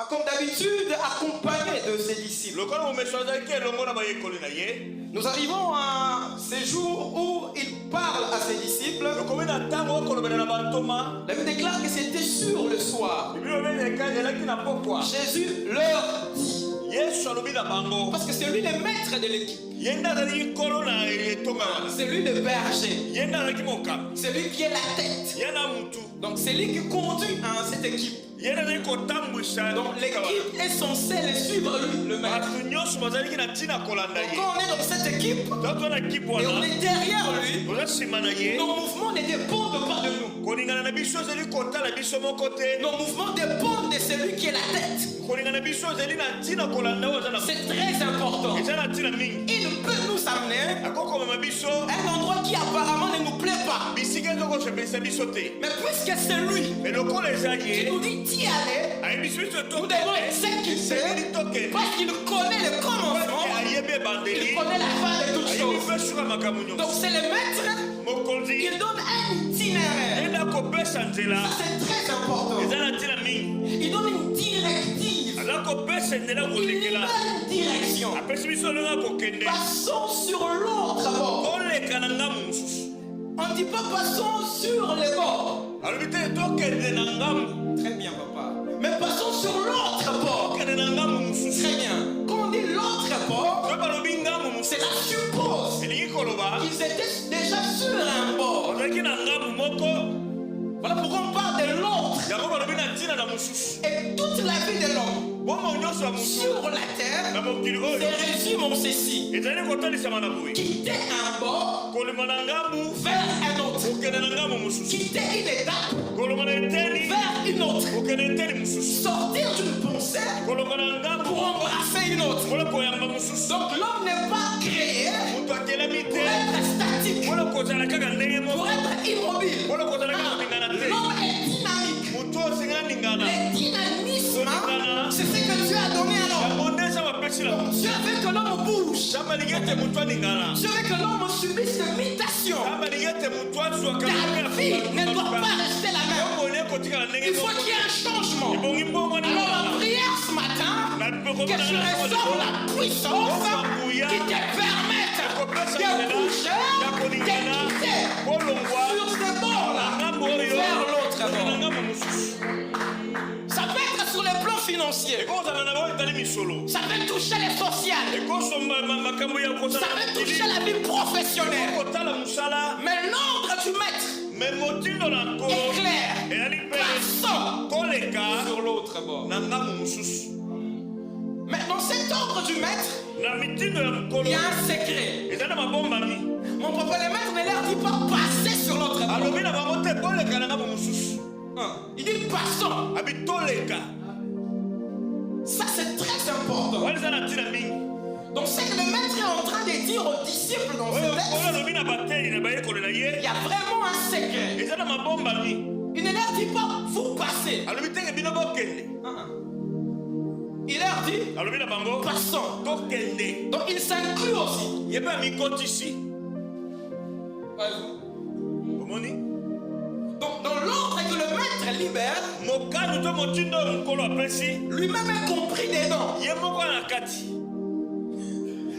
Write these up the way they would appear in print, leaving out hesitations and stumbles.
comme d'habitude, accompagné de ses disciples. Nous arrivons à ces jours où il parle à ses disciples. La Bible déclare que c'était sur le soir. Jésus leur dit, parce que c'est lui le maître de l'équipe. C'est lui le berger. C'est lui qui est la tête. Donc c'est lui qui conduit cette équipe. Donc l'équipe est censée le suivre lui, le maître. Donc, quand on est dans cette équipe et on est derrière lui, nos mouvements ne dépendent pas de nous. Nos mouvements dépendent de celui qui est la tête. C'est très important. Il peut nous amener à un endroit qui apparemment ne nous plaît pas. Mais puisque c'est lui qui nous dit d'y aller, nous devons exécuter parce qu'il connaît le commencement, il connaît la fin de toutes choses. Donc c'est le maître, il donne un itinéraire. Ça c'est très important. Il donne une directive. Une direction. Passons sur l'autre bord. On ne dit pas passons sur les bords. Très bien, papa. Mais passons sur l'autre bord. Très bien. Quand on dit l'autre bord, cela suppose qu'ils étaient déjà sur un bord. Voilà pourquoi on parle de l'autre. Et toute la vie de l'homme sur la terre se résume en ceci: quitter un bord vers un autre, quitter une étape vers une autre, sortir d'une pensée pour embrasser une autre. Donc l'homme n'est pas créé pour être statique, pour être immobile. L'homme est dynamique. Le dynamisme, c'est ce que Dieu a donné à l'homme. Dieu veut que l'homme bouge. Dieu veut que l'homme subisse des mutations. Ta vie ne doit pas rester la même. Il faut qu'il y ait un changement. Alors ma prière ce matin, que tu reçoives la puissance qui te permette de bouger, de quitter sur ce bord-là vers l'autre bord. Ça peut être sur le plan financier. Ça peut toucher les sociales. Ça peut toucher la vie professionnelle. Mais l'ordre du maître est clair. Passons sur l'autre bord. Mais dans cet ordre du maître, il y a un secret. Mon papa le maître ne leur dit pas passer sur l'autre bord. Il dit passons. Ça c'est très important. Donc c'est que le maître est en train de dire aux disciples dans ce texte, il y a vraiment un secret. Il ne leur dit pas vous passez. Il leur dit passons. Donc il s'inclut aussi. Donc dans l'ordre que le maître libère, lui-même est compris dedans.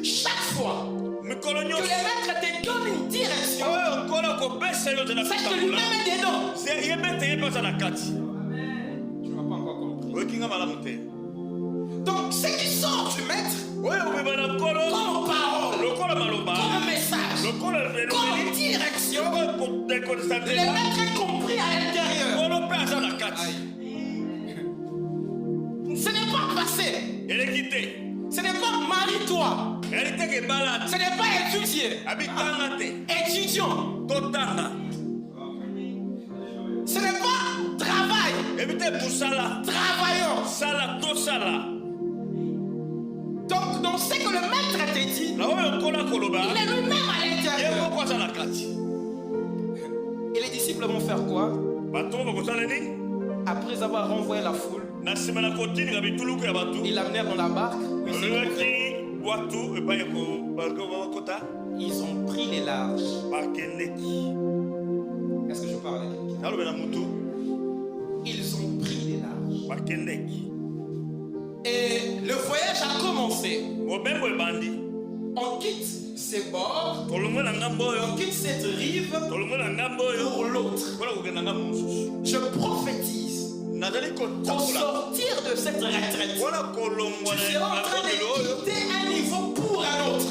Chaque fois que le maître te donne une direction, c'est que lui-même est dedans. Tu ne m'as pas encore compris. Donc ce qui sort du maître comme parole, comme message, comme direction, le maître est compris à l'intérieur. Ce n'est pas passé. Ce n'est pas marie-toi. Ce n'est pas étudier. Étudiant. Ce n'est pas travail. Travaillons. Donc dans ce que le maître te dit, il est lui-même à l'intérieur. Et les disciples vont faire quoi? Après avoir renvoyé la foule, ils l'amenèrent dans la barque. Ils ont pris les larges. Est-ce que je parle à quelqu'un? Ils ont pris les larges. Et le voyage a commencé. On quitte ces bords, on quitte cette rive pour l'autre. Je prophétise au sortir de cette retraite, tu seras en train de quitter un niveau pour un autre.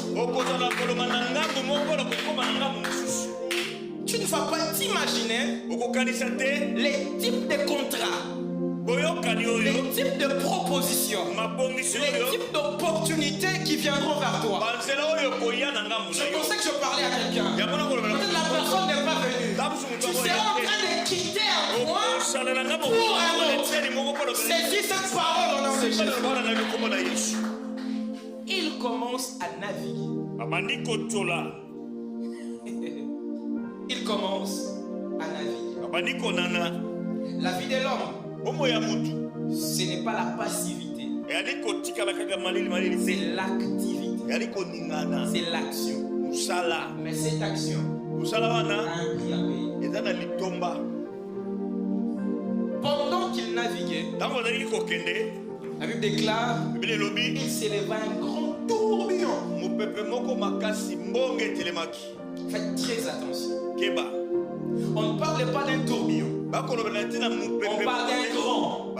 Tu ne vas pas t'imaginer les types de contrats, les types de propositions, les types d'opportunités qui viendront vers toi. Je pensais que je parlais à quelqu'un. Peut-être la personne n'est pas venue. Tu seras en train de quitter un point pour un autre. Saisis cette parole au nom de Jésus. Il commence à naviguer. Il commence à naviguer. La vie de l'homme, ce n'est pas la passivité, c'est l'activité, c'est l'action. Mais cette action a un prix à payer. Pendant qu'il naviguait, la Bible déclare il s'éleva un grand tourbillon. Faites très attention. On ne parle pas d'un tourbillon. On parle d'un grand.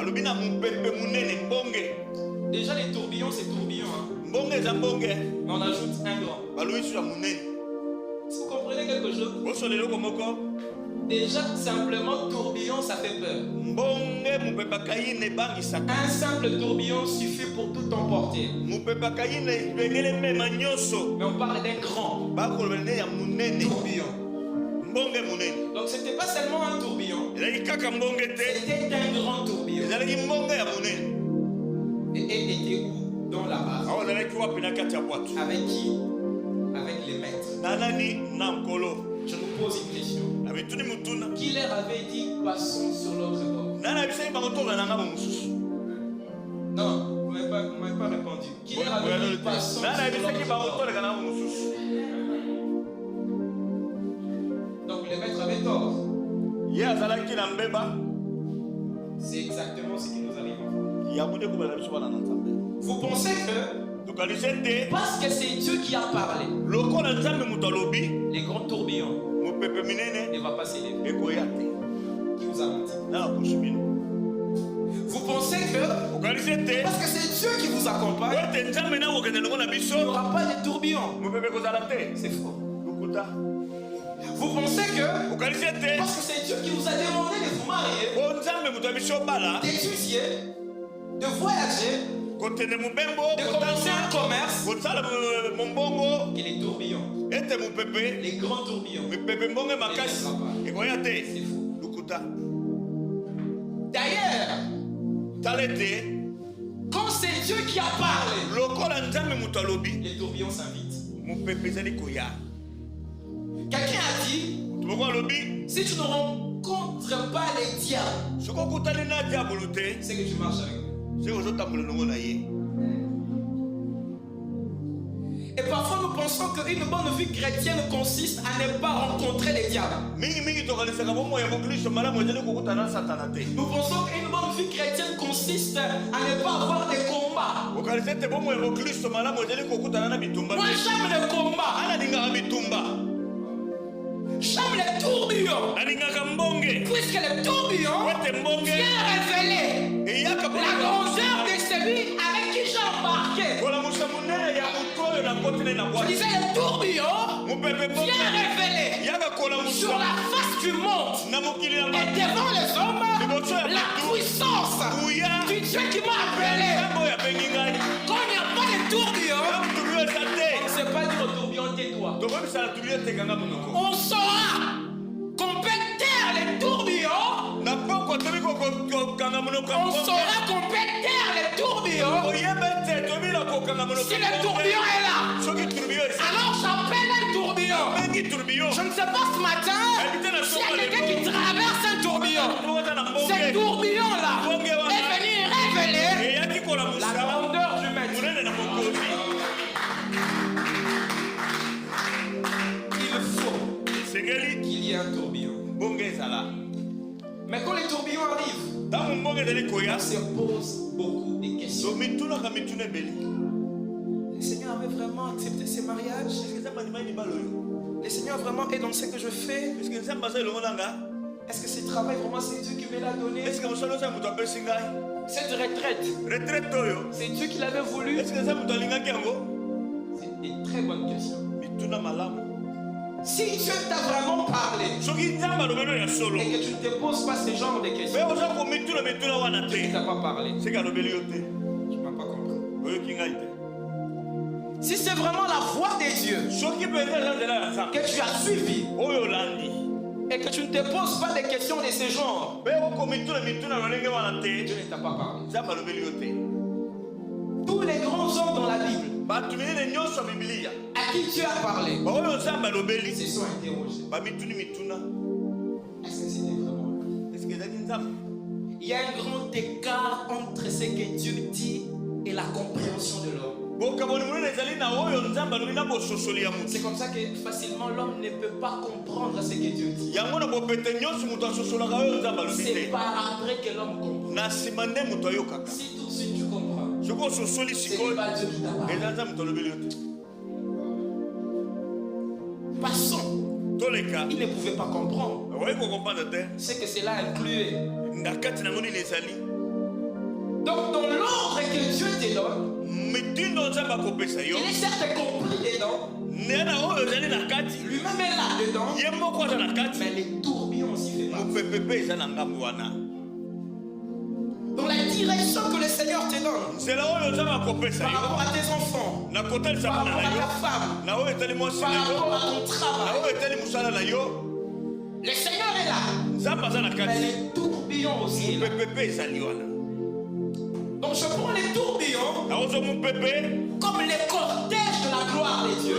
Déjà les tourbillons c'est tourbillon. Mais on ajoute un grand. Si vous comprenez quelque chose, déjà simplement tourbillon ça fait peur. Un simple tourbillon suffit pour tout emporter. Mais on parle d'un grand tourbillon. Donc c'était pas seulement un tourbillon, c'était un grand tourbillon. Et était où? Dans la barque. Avec qui? Avec les maîtres. Je vous pose une question. Qui leur avait dit passons sur l'autre bord? Non, vous ne m'avez pas répondu. Qui leur avait dit passons sur l'autre bord? Donc les maîtres avaient tort. C'est exactement ce qui nous arrive. Vous pensez que parce que c'est Dieu qui a parlé, les grands tourbillons ne va pas s'élever. Qui vous a menti? Vous pensez que parce que c'est Dieu qui vous accompagne, il n'y aura pas de tourbillons. C'est faux. Vous pensez que parce que c'est Dieu qui vous a demandé de vous marier, d'étudier, de voyager, de commencer un commerce, que les tourbillons, les grands tourbillons, c'est fou. D'ailleurs, quand c'est Dieu qui a parlé, les tourbillons s'invitent. Quelqu'un a dit, si tu ne rencontres pas les diables, c'est que tu marches avec eux. Et parfois nous pensons qu'une bonne vie chrétienne consiste à ne pas rencontrer les diables. Nous pensons qu'une bonne vie chrétienne consiste à ne pas avoir de combats. Moi j'aime le combat. J'aime les tourbillons. Puisque le tourbillon vient révéler la grandeur de celui avec qui j'ai embarqué. Je disais le tourbillon vient révéler sur la face du monde et devant les hommes la puissance du Dieu qui m'a appelé. Quand il n'y a pas de tourbillon, on ne sait pas dire au tourbillon tais-toi. On saura qu'on peut taire les tourbillons. On saura qu'on peut taire les tourbillons. Si le tourbillon est là, alors j'appelle un tourbillon. Je ne sais pas ce matin s'il y a quelqu'un qui traverse un tourbillon. Ce tourbillon-là est venu révéler la grandeur du maître. Qu'il y ait un tourbillon. Mais quand les tourbillons arrivent, on se pose beaucoup de questions. Le Seigneur avait vraiment accepté ces mariages. Le Seigneur vraiment est dans ce que je fais. Est-ce que ce travail vraiment c'est Dieu qui me l'a donné? Cette retraite, c'est Dieu qui l'avait voulu? C'est une très bonne question. Si Dieu t'a vraiment parlé et que tu ne te poses pas ce genre de questions, Dieu ne t'a pas parlé. Tu ne m'as pas compris. Si c'est vraiment la voix de Dieu que tu as suivi et que tu ne te poses pas des questions de ce genre, Dieu ne t'a pas parlé. Tous les grands hommes dans la Bible à qui Dieu a parlé se sont interrogés. Est-ce que c'était vraiment lui? Il y a un grand écart entre ce que Dieu dit et la compréhension de l'homme. C'est comme ça que facilement l'homme ne peut pas comprendre ce que Dieu dit. C'est pas après que l'homme comprend. Si tout de suite tu comprends, ce n'est pas Dieu qui t'a parlé. Passons. Il ne pouvait pas comprendre ce que cela incluait. Donc dans l'ordre que Dieu te donne, il est certes compris dedans, lui-même est là dedans, mais les tourbillons aussi fait mal. Dans la direction que le Seigneur te donne, par rapport à tes enfants, par rapport à ta femme, par rapport à ton travail, le Seigneur est là, mais les tourbillons aussi est là. Donc je prends les tourbillons comme les cortèges de la gloire de Dieu.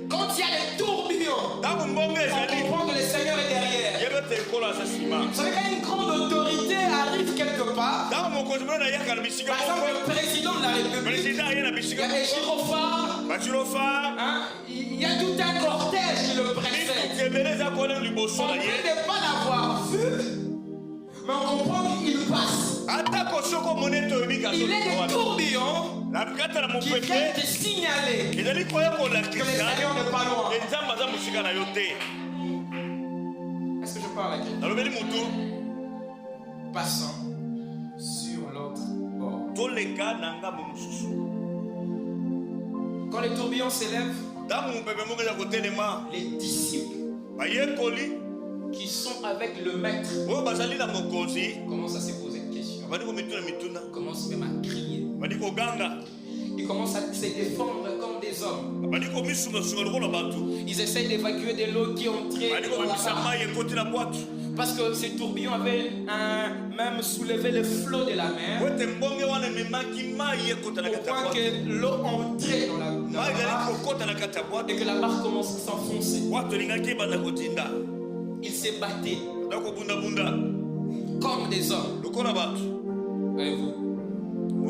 Quand il y a les tourbillons, on comprend que le Seigneur est derrière. Vous savez, quand une grande autorité arrive quelque part, par exemple le président de la République, il y a des gyrophares, il y a tout un cortège qui le précède. On ne peut pas l'avoir vu, mais on comprend qu'il passe. Il est des tourbillons qui viennent te signaler que le Seigneur n'est pas loin. Est-ce que je parle à quelqu'un? Passons sur l'autre bord. Quand les tourbillons s'élèvent, les disciples qui sont avec le maître commencent à se poser une question. Commencent même à crier. Ils commencent à se défendre comme des hommes. Ils essayent d'évacuer de l'eau qui est entrée dans la barque. Parce que ces tourbillons avaient même soulevé le flot de la mer. Au point que l'eau entrait dans la barque et que la barque commence à s'enfoncer. Ils se battaient comme des hommes. Voyez-vous?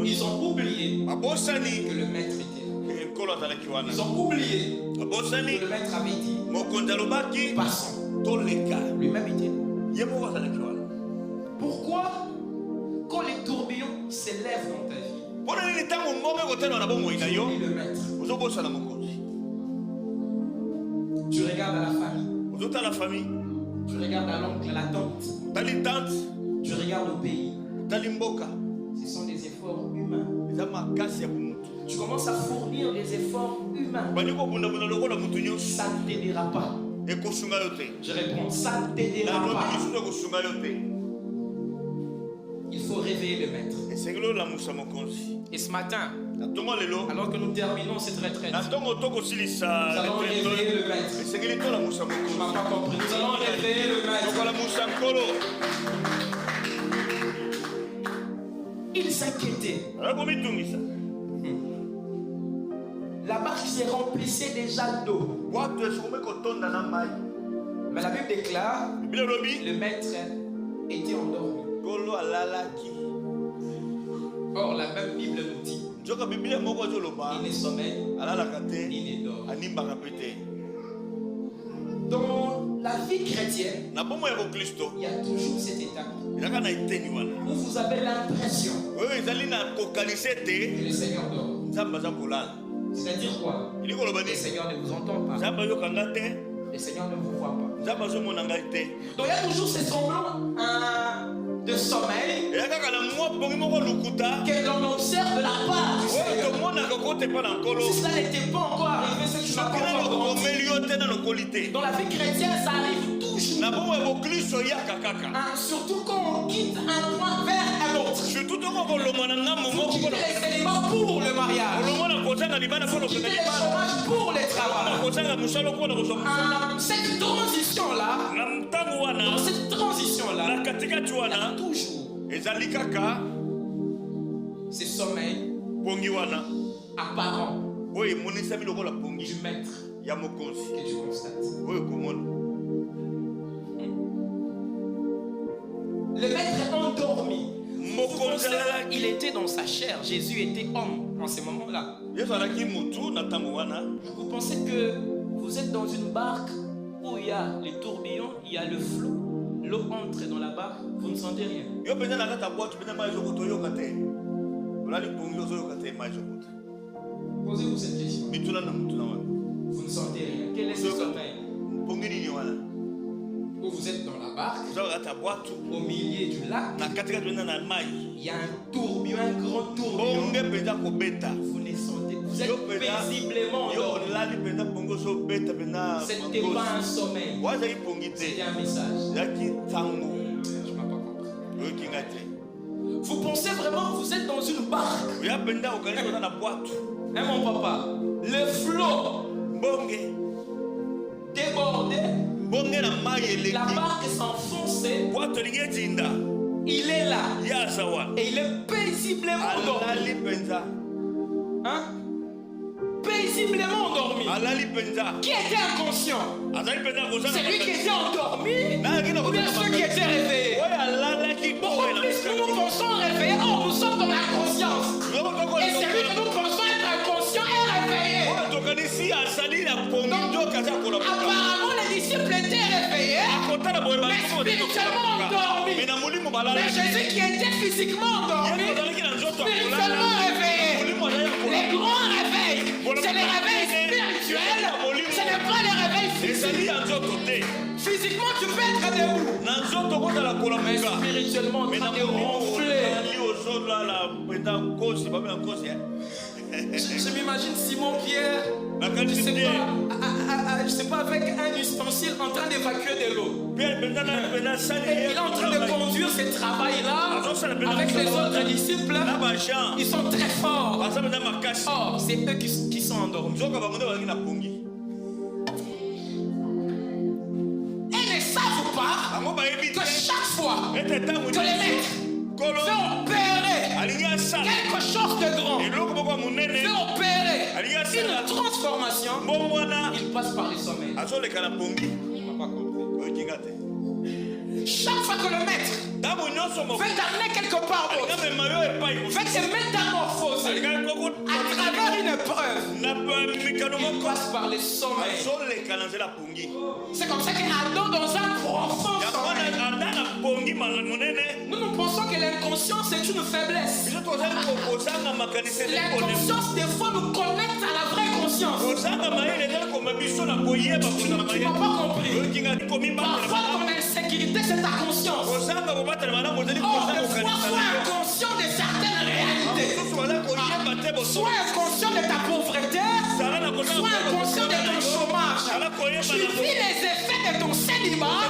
Ils ont oublié que le maître était là. Ils ont oublié que le maître avait dit passons. Lui-même était là. Pourquoi quand les tourbillons s'élèvent dans ta vie, tu oublies le maître? Tu regardes à la famille. Tu regardes à l'oncle, à la tante. Tu regardes au pays. Ce sont des efforts humains. Tu commences à fournir des efforts humains. Ça ne t'aidera pas. Je réponds, ça ne t'aidera pas. Il faut réveiller le maître. Et ce matin, alors que nous terminons cette retraite, nous allons réveiller le maître. Tu ne m'as pas compris. Nous allons réveiller le maître. Il s'inquiétait. La barque se remplissait déjà d'eau. Mais la Bible déclare le maître était endormi. Or, la même Bible nous dit il ne sommeille, il ne dort. Dans la vie chrétienne, il y a toujours cette étape où vous avez l'impression que le Seigneur dort. C'est-à-dire quoi? Le Seigneur ne vous entend pas. Le Seigneur ne vous voit pas. Donc il y a toujours ces semblants de sommeil que l'on observe de la part du Seigneur. Si cela n'était pas encore arrivé, c'est que je n'ai pas encore grandi. Dans la vie chrétienne, ça arrive toujours. Surtout quand on quitte un point vers un autre. Vous quittez les éléments pour le mariage. Vous quittez les chômages pour les travaux. Cette transition-là, dans cette transition-là, il y a toujours ces sommeils apparents du maître que tu constates. Le maître est endormi. Il était dans sa chair. Jésus était homme en ce moment-là. Vous pensez que vous êtes dans une barque où il y a les tourbillons, il y a le flot. L'eau entre dans la barque, vous ne sentez rien. Posez-vous cette question. Vous ne sentez rien. Quel est ce sommeil? Où vous êtes dans la barque, au milieu du lac, il y a un tourbillon, un grand tourbillon. Vous les sentez, vous êtes paisiblement endormi. C'était pas un sommeil, c'était un message. Je ne m'ai pas compris. Vous pensez vraiment que vous êtes dans une barque. Hein, mon papa, le flot débordé. La barque s'enfonçait. Il est là. Et il est paisiblement endormi. Hein? Paisiblement endormi. Qui était inconscient? C'est lui qui était endormi ou bien ceux qui étaient réveillés? Pourquoi plus que nous pensons réveillés? Oh, nous sommes dans la conscience. Et celui que nous pensons être inconscient est réveillé. Donc, apparemment, les disciples étaient réveillés, mais spirituellement endormis. Mais Jésus qui était physiquement endormi, spirituellement réveillé. Les grands réveils, c'est les réveils spirituels, ce n'est pas les réveils physiques. Physiquement, tu peux être debout, mais spirituellement, tu es ronflé. Je m'imagine Simon-Pierre, je sais pas, avec un ustensile en train d'évacuer de l'eau. Et il est en train de conduire ce travail-là avec les autres disciples. Ils sont très forts. Or, c'est eux qui sont endormis. Et ne savent pas que chaque fois que les maîtres veulent opérer quelque chose de grand, veut opérer une transformation, il passe par les sommeils. Je n'ai pas compris. Chaque fois que le maître veut t'amener quelque part d'autre, veut te métamorphoser à travers une épreuve, il passe par les sommeils. C'est comme ça qu'Adam, dans un profond sommeil, nous pensons que l'inconscience est une faiblesse. L'inconscience des fois nous connecte à la vraie conscience. Tu ne m'as pas compris. Parfois ton insécurité c'est ta conscience. Or des fois sois inconscient de certaines réalités. Sois inconscient de ta pauvreté. Sois inconscient de ton chômage. Tu vis les effets de ton célibat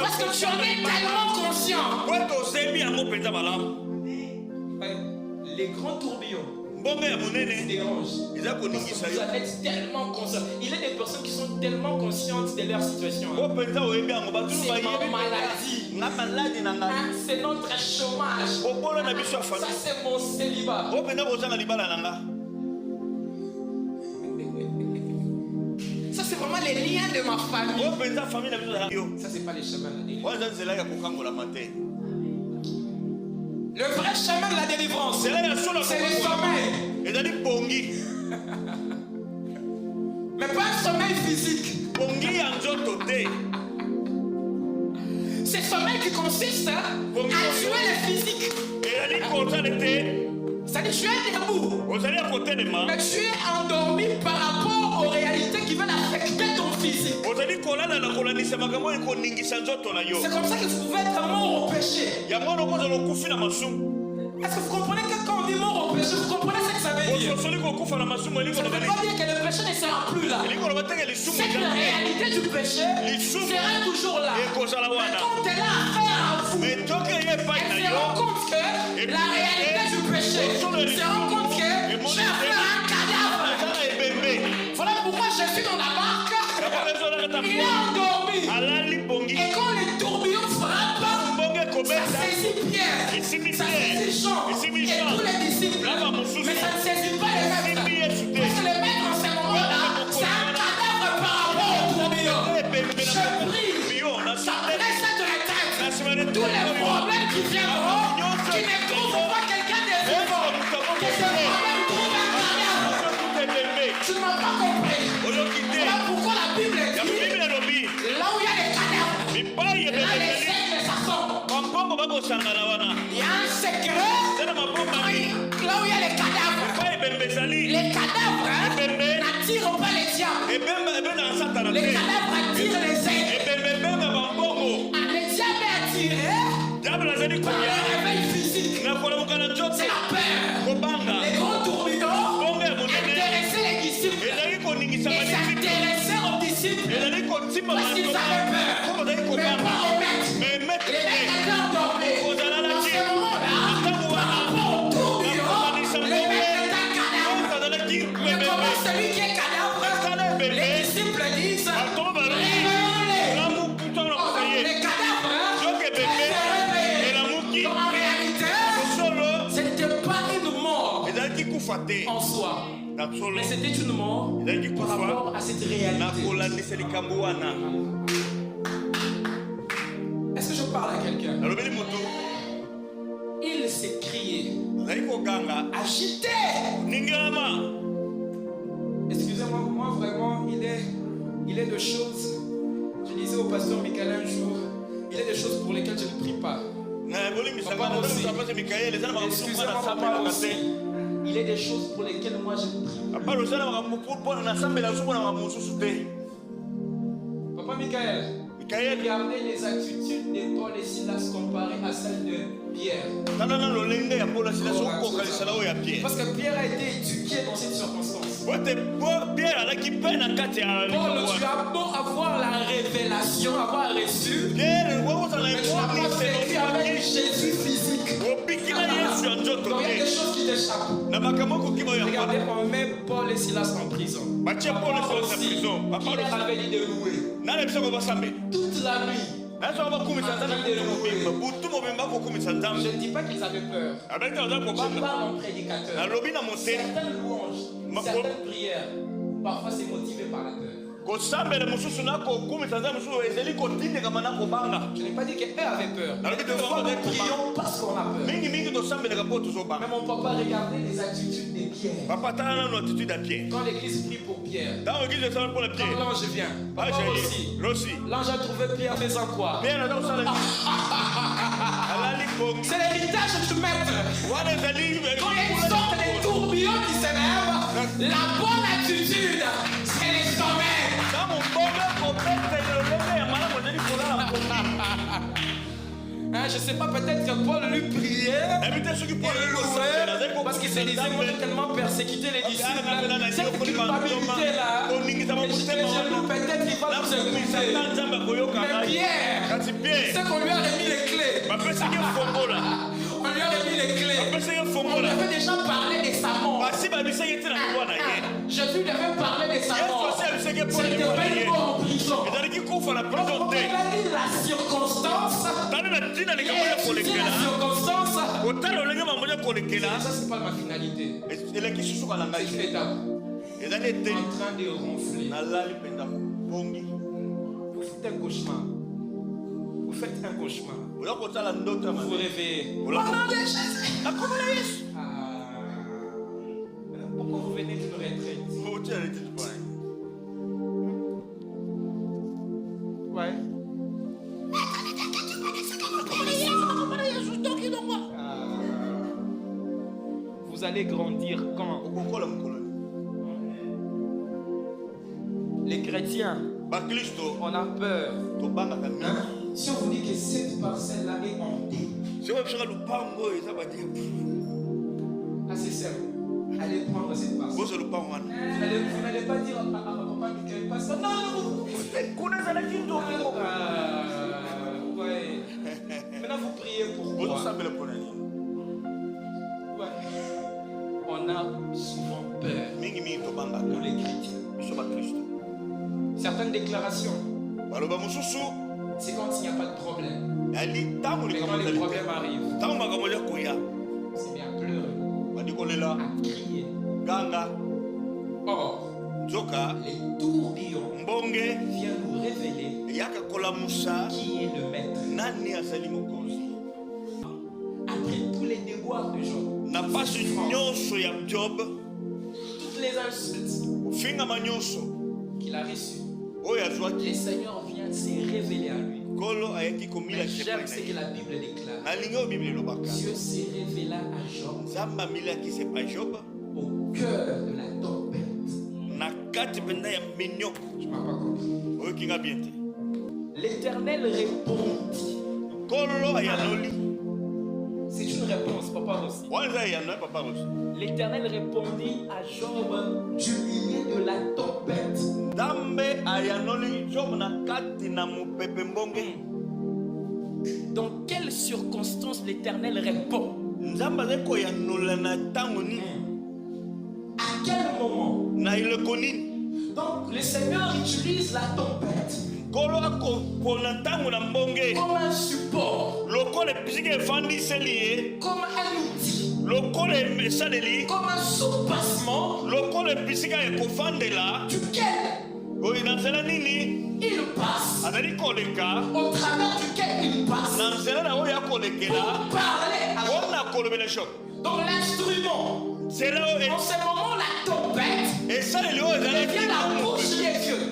parce que tu en es tellement conscient. Les grands tourbillons dérangent. Vous êtes tellement conscient. Il y a des personnes qui sont tellement conscientes de leur situation. C'est ma maladie. C'est notre chômage. Ça c'est mon célibat. Ça c'est vraiment les liens de ma famille. Ça c'est pas les chemins de la délivrance. Le vrai chemin de la délivrance, c'est le sommeil. Mais pas un sommeil physique. C'est sommeil qui consiste à tuer le physique. C'est-à-dire tu es debout, mais tu es endormi par rapport aux réalités qui veulent affecter ton physique. C'est comme ça que vous pouvez être mort au péché. Est-ce que vous comprenez que quand on dit mort au péché, vous comprenez ce que ça veut dire? Ça ne veut pas dire que le péché ne sera plus là. Cette réalité du péché sera toujours là. Mais quand elle a affaire à vous, elle se rend compte que la réalité du péché se rend compte que j'ai affaire à un cadavre. Voilà pourquoi Jésus dans la barque, il est endormi. Et quand les tourbillons frappent, ça saisit Pierre, ça saisit Jean et tous les disciples. Mais ça ne saisit pas les maîtres. Parce que les maîtres en ce moment-là, c'est un cadavre par rapport au tourbillon. Je prie, après cette retraite, tous les problèmes qui viendront, qui ne trouvent pas quelqu'un de vivant, que ce problème trouve un cadavre. Tu ne m'as pas compris. Voilà pourquoi la Bible dit, là où il y a les cadavres, là les aigles s'assemblent. Il y a un secret là où il y a les cadavres. Les cadavres n'attirent pas les diables. Les cadavres attirent les aigles. Les diables est attiré par le réveil physique. C'est la peur. Les grands tourbillons intéressaient les disciples. Ils s'intéressaient aux disciples parce qu'ils avaient peur. Mais pas aux maîtres. Les maîtres étaient endormis. En ce moment-là, par rapport au tourbillon, les maîtres étaient cadavres. Mais comment celui qui est cadavre, les disciples disent, réveillons-les. Les cadavres étaient réveillés. Donc en réalité, ce n'était pas une mort en soi. Mais c'était une mort par rapport à cette réalité. Est-ce que je parle à quelqu'un? Il s'est crié, agité. Excusez-moi, moi vraiment, il est de choses. Je disais au pasteur Michael un jour, il est des choses pour lesquelles je ne prie pas. Papa aussi. Excusez-moi, papa aussi. Il est des choses pour lesquelles moi je ne prie pas. Papa Michael, regardez les attitudes de Paul et Silas comparées à celles de Pierre. Parce que Pierre a été éduqué dans cette circonstance. Paul, tu as beau avoir la révélation, avoir reçu, mais tu n'as pas vécu avec Jésus physique. Donc il y a des choses qui t'échappent. Regardez, on met Paul et Silas en prison. Paul aussi, il leur avait dit de louer. Toute la nuit. Je ne dis pas qu'ils avaient peur. Je parle en prédicateur. Certaines louanges, certaines prières, parfois c'est motivé par la peur. Je n'ai pas dit qu'eux avaient peur. Mais des fois nous prions parce qu'on a peur. Mais mon papa regardait les attitudes de Pierre. Quand l'église prie pour Pierre, quand l'ange vient, papa aussi, l'ange a trouvé Pierre faisant quoi? C'est l'héritage du maître. Quand ils sortent les tourbillons qui s'élèvent, la bonne attitude, c'est les sommets. Je ne sais pas, peut-être que Paul lui priait, il louait, parce qu'il se disait, moi j'ai tellement persécuté les disciples, cette culpabilité-là, et je loue, peut-être qu'il va nous écouter. Mais Pierre, c'est qu'on lui a remis les clés. On lui a remis les clés. On lui avait déjà parlé de sa mort. Jésus lui avait parlé de sa mort. C'était pas une mort en prison. Donc on a dit la circonstance. La circonstance. Ça c'est pas ma finalité. C'est une étape. En train de ronfler. Vous faites un cauchemar. Vous faites un cauchemar. Vous réveillez. Pourquoi vous venez d'une retraite? Ouais. vous allez grandir quand? Les chrétiens, on a peur. Hein? Si on vous dit que cette parcelle-là est hantée, assez simple. Allez prendre cette parcelle. Vous n'allez pas dire à papa Michael, passe. Non. Ouais. Maintenant vous priez pour moi. Ouais. On a souvent peur. Nous les chrétiens. Certaines déclarations, c'est quand il n'y a pas de problème. Mais quand les problèmes arrivent, c'est bien pleurer, à crier. Or, les tourbillons viennent nous révéler qui est le maître. Après tous les déboires de Job, toutes les insultes qu'il a reçues, le Seigneur vient se révéler à lui. Mais j'aime ce que la Bible déclare. Dieu s'est révélé à Job au cœur de la tempête. Tu m'as pas compris. L'Éternel répondit. C'est une réponse, papa aussi. L'Éternel répondit à Job du milieu de la tempête. Dans quelles circonstances l'Éternel répond? À quel moment? Donc le Seigneur utilise la tempête comme un support, comme un outil, comme un soupassement duquel il passe, au travers duquel il passe pour parler à Job. Donc l'instrument, en ce moment la tempête devient la bouche des dieux.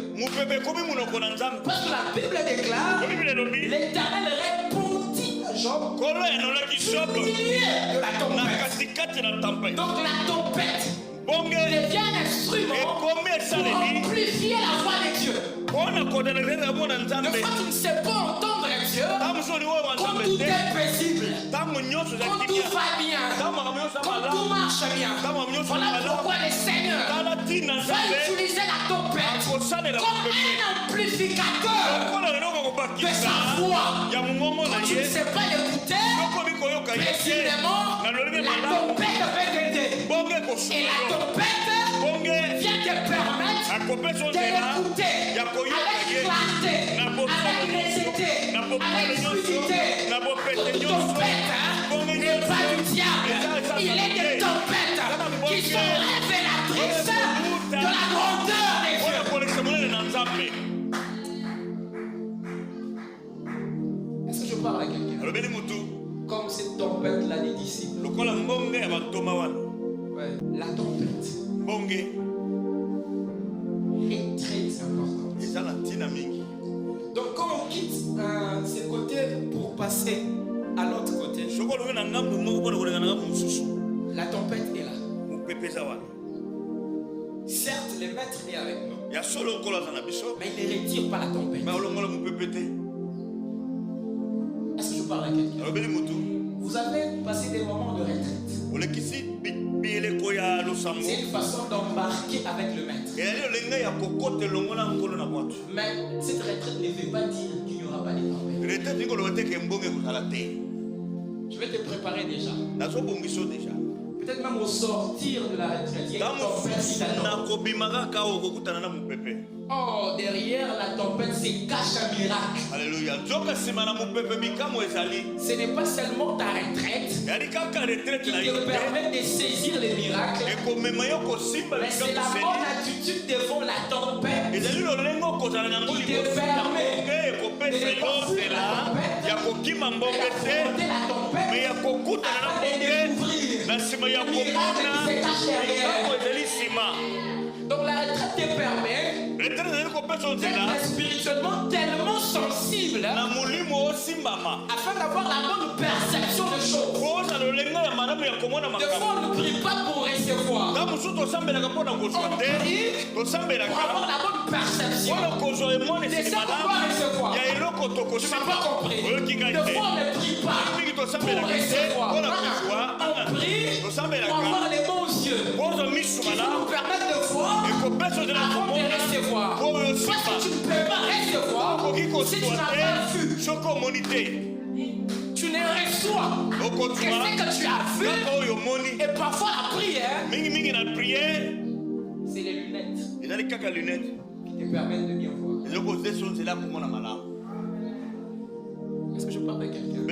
Parce que la Bible déclare, l'Éternel répondit à Job au milieu de la tempête. Donc la tempête devient un instrument pour amplifier la voix des dieux. Des fois tu ne sais pas entendre Dieu quand tout est paisible, quand tout va bien, quand tout marche bien. Voilà pourquoi le Seigneur va utiliser la tempête comme un amplificateur de sa voix. Quand tu ne sais pas l'écouter, précisément la tempête va t'aider. Et la tempête vient te permettre de l'écouter avec clarté, avec nécessité, avec fluidité. Toute tempête n'est pas du diable. Il est des tempêtes qui sont révélatrices de la grandeur des dieux. Est-ce que je parle à quelqu'un? Comme cette tempête-là des disciples. Ouais. La tempête est très importante. Donc quand on quitte ce côté pour passer à l'autre côté, la tempête est là. Certes, le maître est avec nous, mais il ne retire pas la tempête. Est-ce que je parle à quelqu'un? Vous avez passé des moments de retraite. C'est une façon d'embarquer avec le maître. Mais cette retraite ne veut pas dire qu'il n'y aura pas de tempête. Je vais te préparer déjà. Peut-être même au sortir de la retraite, il y a une tempête qui t'attend. Oh, derrière la tempête se cache un miracle. Alléluia. Ce n'est pas seulement ta retraite qui te permet de saisir les miracles, mais c'est la bonne attitude devant la tempête qui te permet de confronter la tempête afin de découvrir le miracle qui se cache derrière. Donc la retraite te permet d'être spirituellement tellement sensible afin d'avoir la bonne perception des choses. fois, on ne prie pas pour recevoir. On prie pour avoir la bonne perception de ce qu'on doit recevoir. Tu m'as pas compris. Des fois, on ne prie pas pour recevoir. On prie pour avoir les bons yeux qui vont nous permettre de voir avant de recevoir. Parce que tu ne peux pas recevoir si tu n'as pas vu. Tu ne reçois que ce que tu as vu. Et parfois la prière, c'est les lunettes qui te permettent de bien voir. Est-ce que je parle de quelqu'un?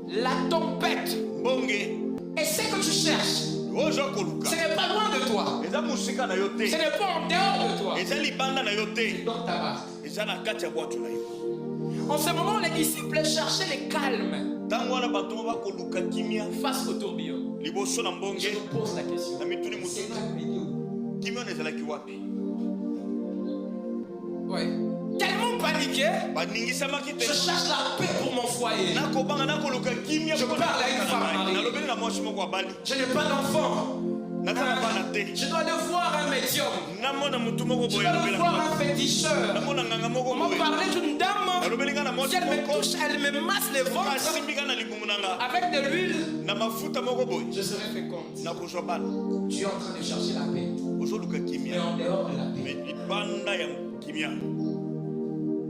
La tempête et ce que tu cherches, ce n'est pas loin de toi. Ce n'est pas en dehors de toi. C'est dans ta barque. En ce moment, les disciples cherchaient le calme face au tourbillon. Je me pose la question. C'est calme où? Ouais. Tellement paniqué, je cherche la paix pour mon foyer. Je parle à une femme mariée. Je n'ai pas d'enfant. Je dois devoir un médium. Je dois devoir un féticheur. On m'a parlé d'une dame. Si elle me touche, elle me masse le ventre avec de l'huile. Je serai féconde. Tu es en train de chercher la paix. Mais en dehors de la paix.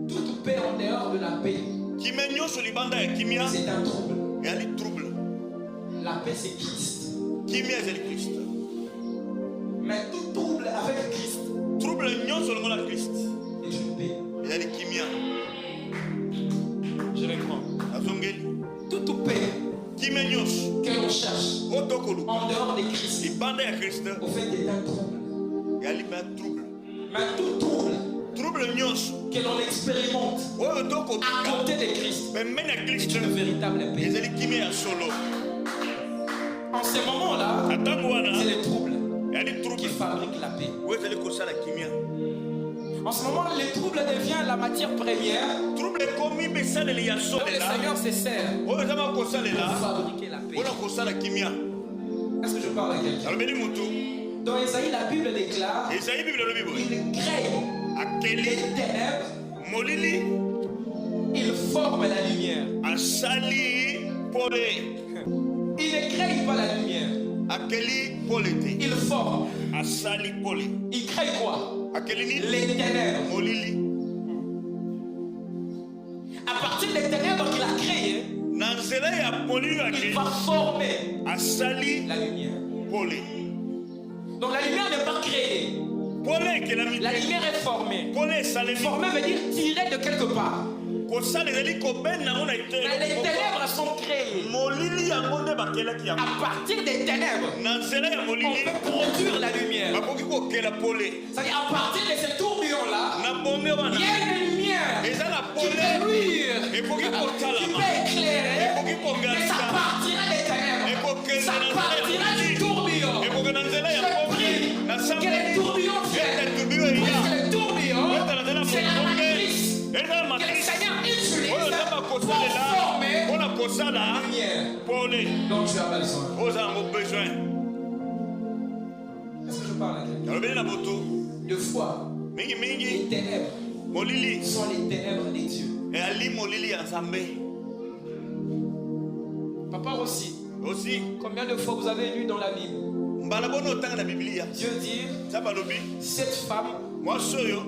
Toute paix en dehors de la paix, c'est un trouble. La paix, c'est Christ. Mais tout trouble avec Christ est une paix. Je reprends. Toute paix que l'on cherche en dehors de Christ, au fait, est un trouble. Mais tout trouble que l'on expérimente à côté de Christ est une véritable paix. En ce moment-là, c'est le trouble qui fabrique la paix. En ce moment, le trouble devient la matière première. Donc le Seigneur se sert pour fabriquer la paix. Est-ce que je parle à quelqu'un? Dans Isaïe, la Bible déclare il crée les ténèbres, il forme la lumière. Il ne crée pas la lumière. Il forme. Il crée quoi? Les ténèbres. À partir des ténèbres qu'il a créées, il va former la lumière. Donc la lumière n'est pas créée. La lumière est formée. Formée veut dire tirée de quelque part. Mais les ténèbres sont créées. À partir des ténèbres, on peut produire la lumière. C'est-à-dire à partir de ce tourbillon-là, il y a une lumière qui peut luire, qui peut éclairer, mais ça partira des ténèbres. Ça partira du tourbillon. Je prie que les tourbillons viennent. Parce que le tourbillon, c'est la matrice que le Seigneur utilise pour former la lumière dont tu as besoin. Est-ce que je parle à quelqu'un? Deux fois, les ténèbres sont les ténèbres des dieux. Papa aussi, combien de fois vous avez lu dans la Bible Dieu dit, cette femme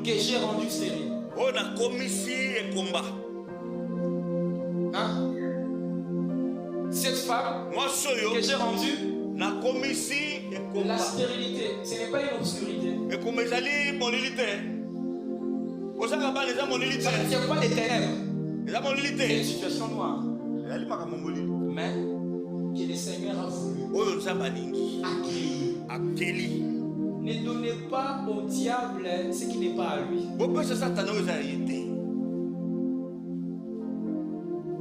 que j'ai rendue stérile. Hein? Cette femme que j'ai rendue la stérilité, ce n'est pas une obscurité. C'est pas des ténèbres. C'est une situation noire. Mais que le Seigneur a voulu accueillir. Ne donnez pas au diable ce qui n'est pas à lui.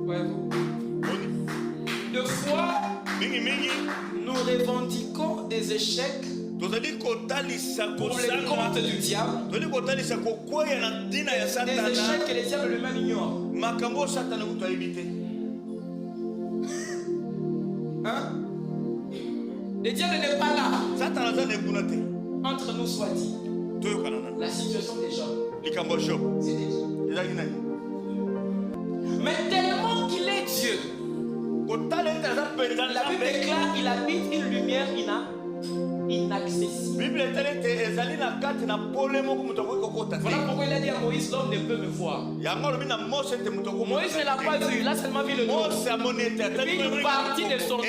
Ouais. Deux fois, nous revendiquons des échecs pour les comptes du diable. Des échecs que le diable lui-même ignore. Le diable n'est pas là. Entre nous soit dit. La situation des gens, c'est des dieux. Mais tellement qu'il est Dieu, la Bible déclare qu'il habite une lumière inaccessible. Voilà pourquoi il a dit à Moïse, l'homme ne peut me voir. Moïse ne l'a pas vu, il a seulement vu le dos. Puis une partie de son dos.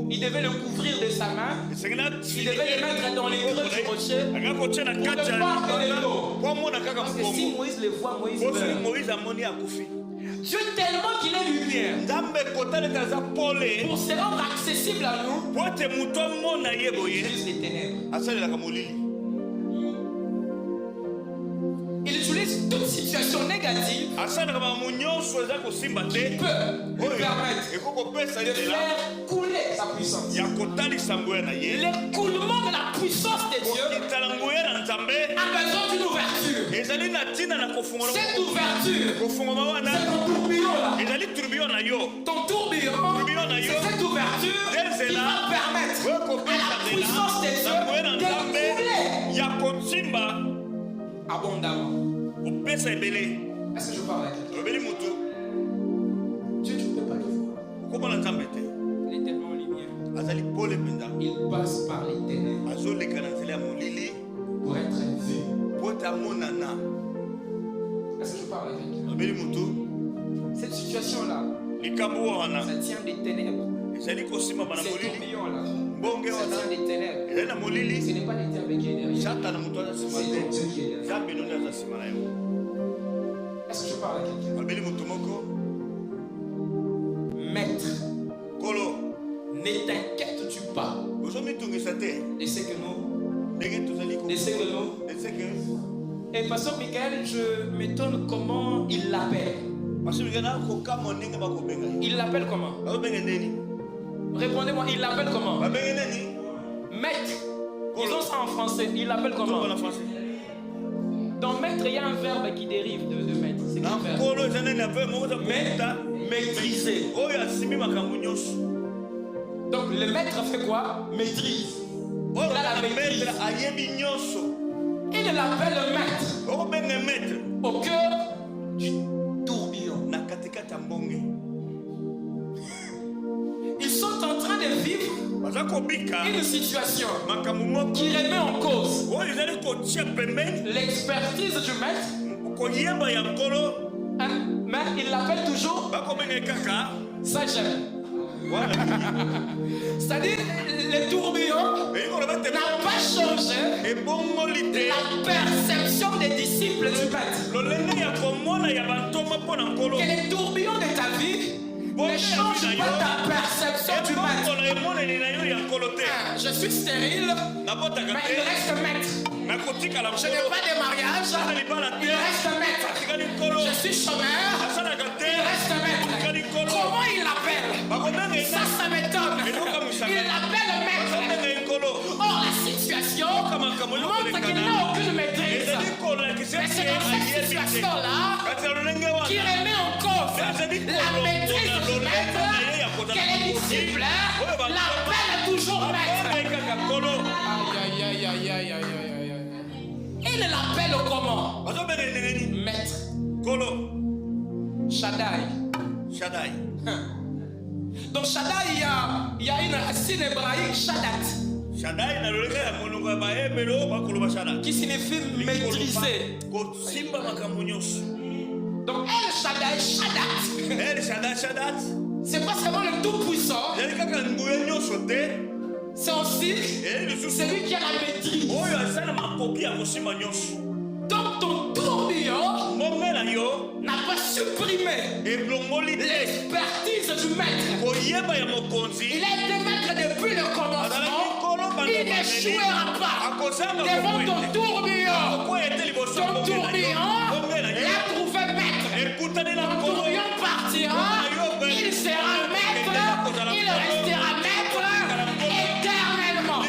Il devait le couvrir de sa main. Il devait le mettre dans les creux du rocher pour ne pas que le dos. Parce que si Moïse le voit, Moïse meurt. Dieu tellement qu'il est lumière pour se rendre accessible à nous, il utilise les ténèbres. Il utilise toute situation négative qui peut lui permettre de faire couler sa puissance. L'écoulement de la puissance de Dieu a besoin d'une ouverture. Cette ouverture, c'est ton tourbillon là. Ton tourbillon, c'est cette ouverture qui va permettre à la puissance de Dieu de couler abondamment. Est-ce que je parle à quelqu'un? Dieu, tu ne peux pas le voir. Il est tellement en lumière. Il passe par les ténèbres pour être vu. Est-ce que je parle à quelqu'un? Cette situation-là, ça tient des ténèbres. Ces tourbillons-là, ça tient des ténèbres. Ce n'est pas le diable qui est derrière. C'est Dieu qui est derrière. Est-ce que je parle à quelqu'un? Maître, ne t'inquiètes-tu pas de ce que nous. Et Pasteur Michael, je m'étonne comment il l'appelle. Il l'appelle comment? Répondez-moi, il l'appelle comment? Maître. Disons ça en français. Il l'appelle comment? Dans maître, il y a un verbe qui dérive de maître. C'est quel verbe? Maîtriser. Donc le maître fait quoi? Maîtrise. Il a la maîtrise. Il l'appelle maître. Au cœur du tourbillon. Ils sont en train de vivre une situation qui remet en cause l'expertise du maître. Mais il l'appelle toujours ça j'aime. C'est-à-dire le tourbillon n'a pas changé la perception des disciples du maître. Que les tourbillons de ta vie ne changent pas ta perception du maître. Je suis stérile, mais il reste maître. Je n'ai pas de mariage, il reste maître. Je suis chômeur, il reste maître. Comment il l'appelle? Ça m'étonne. Il l'appelle maître. Or la situation montre qu'il n'a aucune maîtrise. Mais c'est dans cette situation-là qui remet en cause la maîtrise du maître que les disciples l'appellent toujours maître. Aïe, aïe, aïe, aïe, aïe, aïe. Il l'appelle comment? Maître. Shaddai. Donc Shaddai, il y a une racine hébraïque, Shaddat, qui signifie maîtriser. Donc El Shaddai, c'est pas seulement le tout-puissant, c'est aussi celui qui a la maîtrise. Donc ton tourbillon n'a pas supprimé l'expertise du maître. Il a été maître depuis le commencement. Il n'échouera pas devant ton tourbillon. Ton tourbillon l'a trouvé maître. Ton tourbillon partira. Il sera maître. Il restera maître éternellement.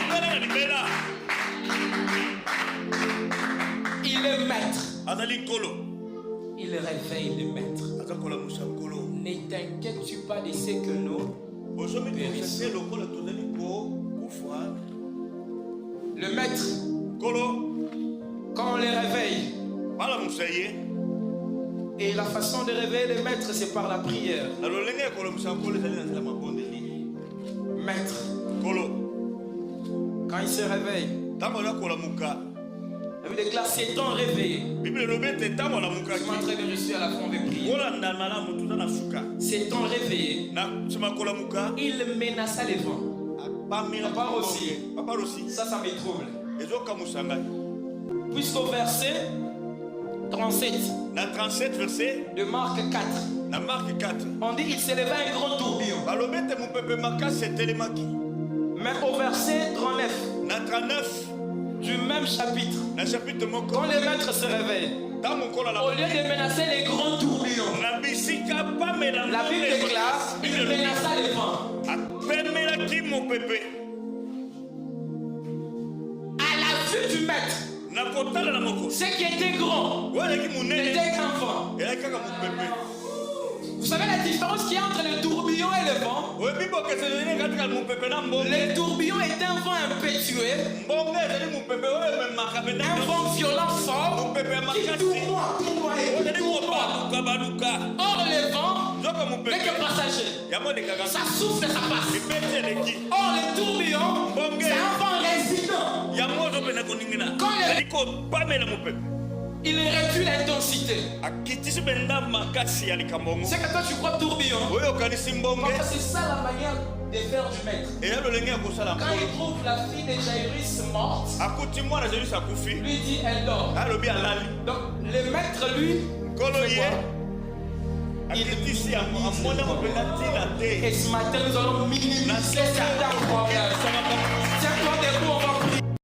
Il est maître. Il réveille les maîtres. Ne t'inquiètes-tu pas de ce que nous périssons. Le maître, quand on les réveille, et la façon de réveiller les maîtres, c'est par la prière. Maître, quand il se réveille, la Bible déclare c'est temps réveillé. Je m'entraîne de reçu à la fin de prier. C'est temps réveillé. Il menaça les vents. Papa aussi. Ça me trouble. Puisqu'au verset 37 verset de Marc 4, on dit il s'éleva un grand tourbillon. Mais au verset 39 du même chapitre, quand les maîtres se réveillent, au lieu de menacer les grands tourbillons, la Bible déclare il menaça les vents. À la vue du maître, ce qui était grand n'était qu'un vent. Vous savez la différence qu'il y a entre le tourbillon et le vent? Le tourbillon est un vent impétueux, un vent violent fort qui tournoie. Or le vent n'est que passager. Ça souffle et ça passe. Or le tourbillon, c'est un vent résident. Quand il réduit l'intensité. C'est que toi tu crois tourbillon. C'est ça la manière de faire du maître. Quand il trouve la fille de Jairus morte, lui dit elle dort. Donc le maître lui, il dit et ce matin nous allons minimiser cette incroyable.